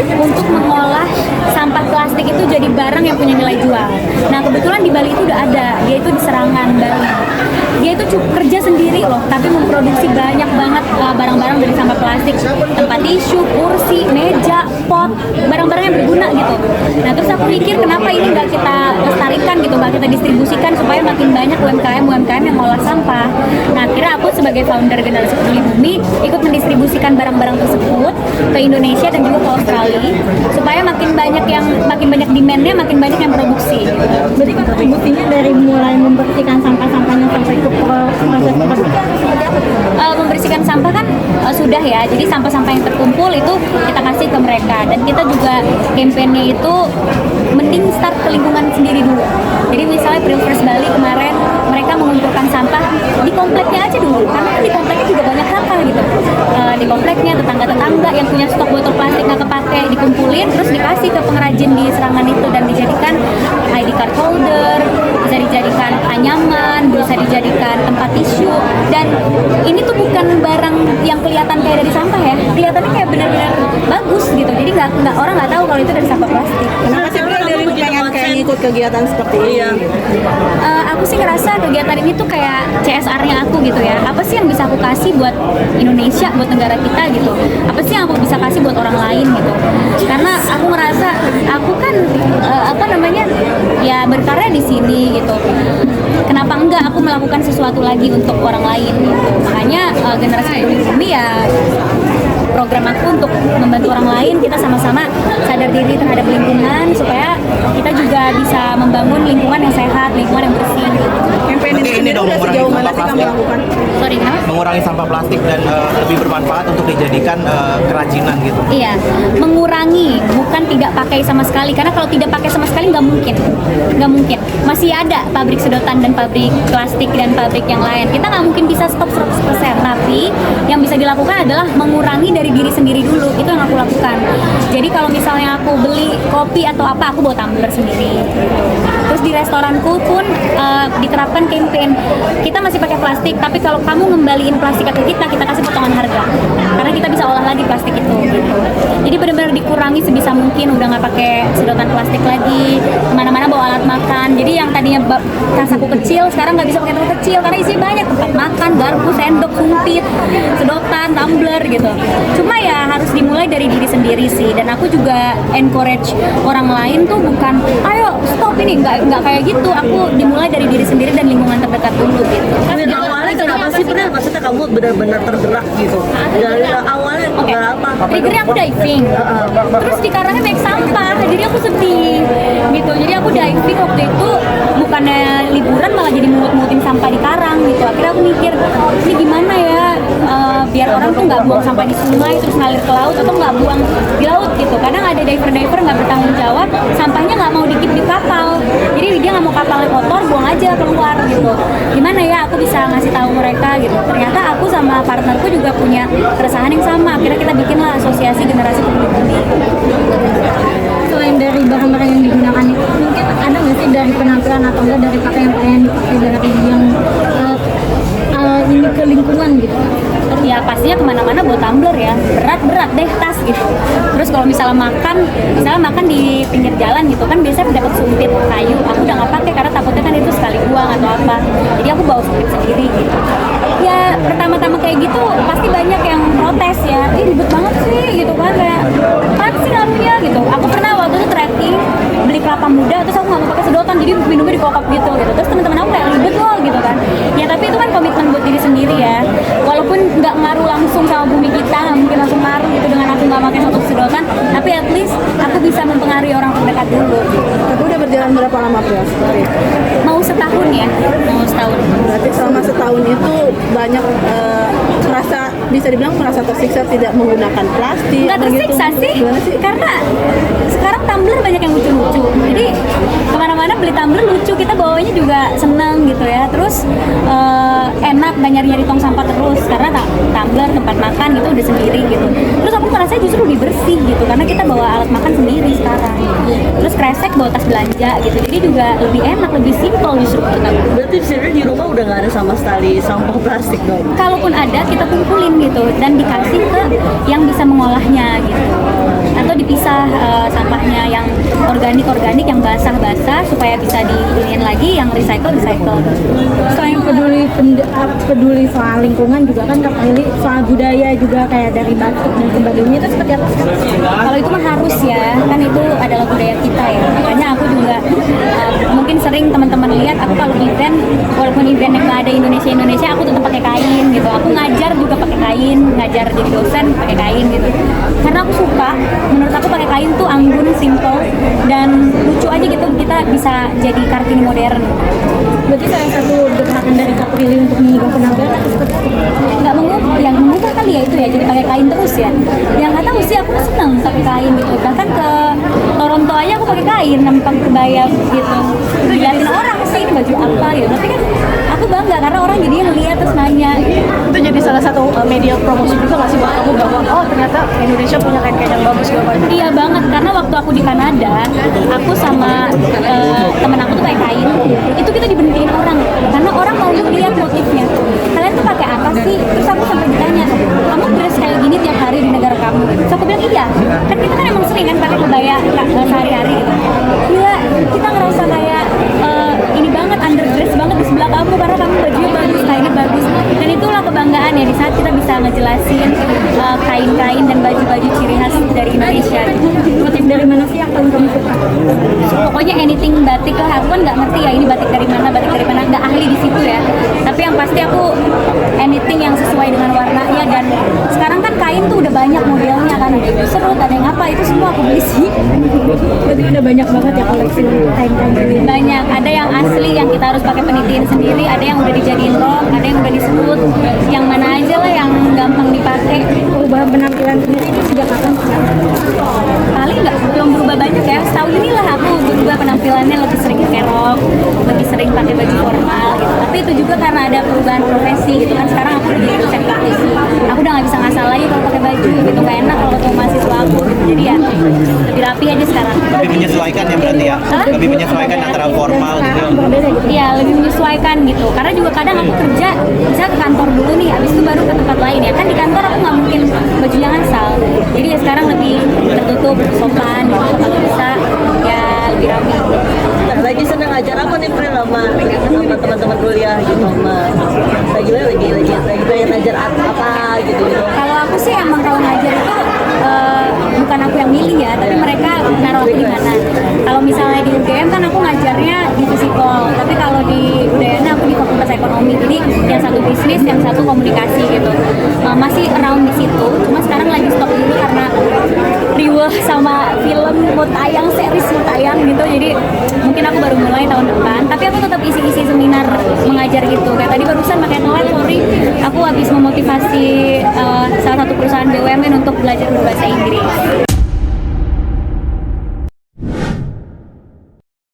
untuk mengolah sampah plastik itu jadi barang yang punya nilai jual. Nah kebetulan di Bali itu udah ada, dia itu di Serangan, Bali. Dia itu kerja sendiri loh, tapi memproduksi banyak banget barang-barang dari sampah plastik, tempat tisu, kursi, meja, pot, barang-barang yang berguna gitu. Nah terus aku mikir kenapa ini nggak kita lestarikan gitu, nggak kita distribusikan supaya makin banyak UMKM yang ngolah sampah. Nah akhirnya aku sebagai founder Generasi Peduli Bumi ikut mendistribusikan barang-barang tersebut ke Indonesia dan juga ke Australia supaya makin banyak demand-nya, makin banyak yang produksi. Berarti kontribusinya dari mulai membersihkan sampah-sampahnya sampai ke proses produksi atau seperti apa? Membersihkan sampah kan sudah ya, jadi sampah-sampah yang terkumpul itu kita kasih ke mereka, dan kita juga kampanye itu mending start ke lingkungan sendiri dulu. Jadi misalnya Pilpres Bali kemarin mereka mengumpulkan sampah di kompleknya aja dulu, karena di kompleknya juga banyak sampah gitu. Di kompleknya tetangga-tetangga yang punya stok botol plastik nggak kepake dikumpulin, terus dikasih ke pengrajin di Serangan itu dan dijadikan ID card holder, bisa dijadikan anyaman, bisa dijadikan tempat tisu. Dan ini tuh bukan barang yang kelihatan kayak dari sampah ya, kelihatannya kayak benar-benar bagus gitu. Jadi nggak orang nggak tahu kalau itu dari sampah plastik. Kenapa sih Bro dari pengen kayak ikut kegiatan seperti ini? Aku sih ngerasa kegiatan ini tuh kayak CSR-nya aku gitu ya. Apa sih yang bisa aku kasih buat Indonesia, buat negara kita gitu? Apa sih yang aku bisa kasih buat orang lain gitu? Karena aku ngerasa aku kan ya berkarya di sini gitu. Kenapa enggak aku melakukan sesuatu lagi untuk orang lain gitu. Makanya Generasi Peduli Bumi ya program aku untuk membantu orang lain, kita sama-sama sadar diri terhadap lingkungan supaya kita juga bisa membangun lingkungan yang sehat, lingkungan yang bersih gitu. Campaign ini dong udah mengurangi sejauh mana sampah sih kamu plastik. lakukan? Sorry, kenapa? Mengurangi sampah plastik dan lebih bermanfaat untuk dijadikan kerajinan gitu. Iya, mengurangi, bukan tidak pakai sama sekali. Karena kalau tidak pakai sama sekali nggak mungkin. Masih ada pabrik sedotan dan pabrik plastik dan pabrik yang lain. Kita nggak mungkin bisa stop 100%. Tapi yang bisa dilakukan adalah mengurangi dari diri sendiri dulu. Itu yang aku lakukan. Jadi kalau misalnya aku beli kopi atau apa, aku bawa tumbler sendiri. Terus di restoranku pun diterapkan campaign. Kita masih pakai plastik, tapi kalau kamu ngembaliin plastik ke kita kasih potongan harga. Karena kita bisa olah lagi plastik itu. Gitu. Jadi benar-benar dikurangi sebisa mungkin, udah nggak pakai sedotan plastik lagi. Kemana-mana bawa alat makan. Jadi yang tadinya tas aku kecil, sekarang nggak bisa pakai tas kecil karena isinya banyak, tempat makan, garpu, sendok, sumpit, sedotan, tumbler gitu. Cuma ya harus dimulai dari diri sendiri sih. Dan aku juga encourage orang lain tuh bukan, ayo stop ini, nggak kayak gitu. Aku dimulai dari diri sendiri dan lingkungan terdekat dulu gitu. Awalnya kenapa sih pernah maksudnya kamu benar-benar tergerak gitu? Dari awalnya berapa? Triggernya aku diving, terus di karangnya banyak sampah, jadi aku sedih gitu. Jadi aku diving waktu itu bukannya liburan malah jadi mungut-mungutin sampah di karang gitu. Akhirnya aku mikir ini gimana ya biar orang tuh nggak buang sampah di sungai terus ngalir ke laut atau nggak buang di laut gitu. Kadang ada diver nggak bertanggung jawab, sampahnya nggak mau dikip di kapal, jadi dia nggak mau kapalnya kotor, buang aja keluar gitu. Gimana ya aku bisa ngasih tahu mereka gitu. Ternyata aku sama partnerku juga punya keresahan yang sama. Akhirnya kita bikinlah asosiasi Generasi Peduli Bumi. Selain dari barang-barang yang digunakan itu, mungkin ada nggak sih dari penampilan atau enggak dari pakaian-pakaian yang dipakai dari yang ini ke lingkungan gitu? Ya pastinya kemana-mana bawa tumbler ya, berat deh tas gitu. Terus kalau misalnya makan di pinggir jalan gitu kan biasanya dapat sumpit kayu, aku udah nggak pakai karena takutnya kan itu sekali buang atau apa. Jadi aku bawa sumpit sendiri gitu. Ya pertama-tama kayak gitu pasti banyak yang protes ya, ribet banget sih gitu kan, kayak apa sih ngaruhnya gitu. Aku pernah waktu itu trekking beli kelapa muda terus aku nggak mau pakai sedotan, jadi minumnya di kokop gitu. Terus teman-teman aku kayak ribet loh gitu kan. Ya tapi itu kan komitmen buat diri sendiri ya. Walaupun nggak ngaruh langsung sama bumi kita, nggak mungkin langsung ngaruh gitu dengan aku nggak pakai satu sedotan, tapi at least aku bisa mempengaruhi orang terdekat dulu. Tapi udah berjalan berapa lama Bro? Mau setahun ya, mau setahun. Berarti selama setahun itu banyak bisa dibilang merasa tersiksa tidak menggunakan plastik. Nggak tersiksa sih, karena sekarang tumbler banyak yang lucu-lucu. Jadi kemana-mana beli tumbler lucu, kita bawanya juga seneng gitu ya. Terus enak, nggak nyari-nyari tong sampah terus karena tumbler tempat makan gitu udah sendiri gitu. Terus aku merasa justru lebih bersih gitu karena kita bawa alat makan sendiri sekarang. Terus kresek bawa tas belanja gitu, jadi juga lebih enak, lebih simpel justru kita. Berarti sebenarnya di rumah udah nggak ada sama sekali sampah plastik dong? Kalaupun ada kita kumpulin gitu dan dikasih ke yang bisa mengolahnya gitu, atau dipisah sampahnya, yang organik yang basah supaya bisa diinin lagi, yang recycle. Selain peduli soal lingkungan juga kan Kak Prilly soal budaya juga kayak dari batik dan sebagainya itu seperti apa? Kalau itu mah harus ya, kan itu adalah budaya kita ya. Makanya aku juga mungkin sering teman-teman lihat aku kalau event, walaupun eventnya nggak ada Indonesia, aku tetap pakai kain gitu. Aku ngajar juga pakai kain, ngajar jadi dosen pakai kain gitu. Karena aku suka, menurut aku pakai kain tuh anggun, simple, dan lucu aja gitu. Kita bisa jadi Kartini modern. Berarti salah satu gerakan dari Kak Prilly untuk mengubah penampilan atau seperti apa? Nggak mengubah, yang mengubah kali ya itu ya, jadi pakai kain terus ya. Yang nggak tahu sih, aku seneng pakai kain gitu. Bahkan ke Toronto aja aku pakai kain, nampak kebaya gitu. Dilihatin orang sih ini baju apa gitu, tapi kan aku bangga karena orang jadi ngeliat terus nanya. Itu jadi salah satu media promosi juga nggak sih buat kamu bahwa oh ternyata Indonesia punya kain-kain yang bagus segala macam. Iya banget, karena waktu aku di Kanada, aku sama temen aku tuh pakai kain, itu kita diberhentiin orang, karena orang mau lihat motifnya. Kalian tuh pakai apa sih? Terus aku sampai ditanya, kamu dress kayak gini tiap hari di negara kamu? Terus aku bilang iya, kan kita kan emang sering kan pakai kebaya sehari-hari. Iya, kita ngerasa kayak ini banget, underdress banget di sebelah kamu karena kamu bajunya bagus, kainnya bagus. Dan itulah kebanggaan ya di saat kita bisa ngejelasin kain-kain dan baju-baju ciri khas dari Indonesia. Motif dari mana sih yang paling kamu suka? Pokoknya anything batik lah, aku kan nggak ngerti ya ini batik dari mana, nggak ahli di situ ya. Tapi yang pasti aku anything yang sesuai dengan warnanya, dan sekarang kan kain tuh udah banyak modelnya kan, serut ada yang apa, itu semua aku beli sih. Berarti udah banyak banget ya koleksi kain-kain ini. Banyak, ada yang asli yang kita harus pakai penitian sendiri, ada yang udah dijadiin rok, ada yang udah disebut, yang mana aja lah yang gampang dipakai. Perubahan penampilan sendiri ini sejak kapan? Paling nggak, belum berubah banyak ya, setahun inilah aku berubah penampilannya, lebih sering pakai rok, lebih sering pakai baju formal gitu. Tapi itu juga karena ada perubahan profesi gitu kan, sekarang aku udah jadi dosen praktisi, aku udah nggak bisa ngasal lagi kalau pakai baju gitu, nggak enak kalau ketemu mahasiswa aku gitu. Jadi ya lebih rapi aja sekarang. Lebih menyesuaikan ya berarti ya? Lebih menyesuaikan antara formal gitu. Iya, lebih menyesuaikan gitu. Karena juga kadang aku kerja, misalnya ke kantor dulu nih, habis itu baru ke tempat lain ya. Kan di kantor aku nggak mungkin bajunya ngasal. Jadi ya sekarang lebih tertutup, sopan gitu. Kalau bisa ya lebih rapi. Nah, lagi senang ajar apa nih Pril sama teman-teman kuliah gitu lagi pengen ajar apa gitu. Kalau aku sih emang kalau ngajar itu bukan aku yang milih ya, tapi mereka naruh aku di mana. Kalau misalnya di UGM kan aku ngajarnya di Fisikol, tapi kalau di Udayana aku di Fakultas Ekonomi. Jadi yang satu bisnis, yang satu komunikasi gitu. Masih around di situ, cuma sekarang lagi stop dulu karena riweh sama film mau tayang, series mau tayang gitu. Jadi mungkin aku baru mulai tahun depan, tapi aku tetap isi-isi seminar mengajar gitu. Kayak tadi barusan pakai telat, sorry, aku habis memotivasi salah satu perusahaan BUMN untuk belajar berbahasa Inggris.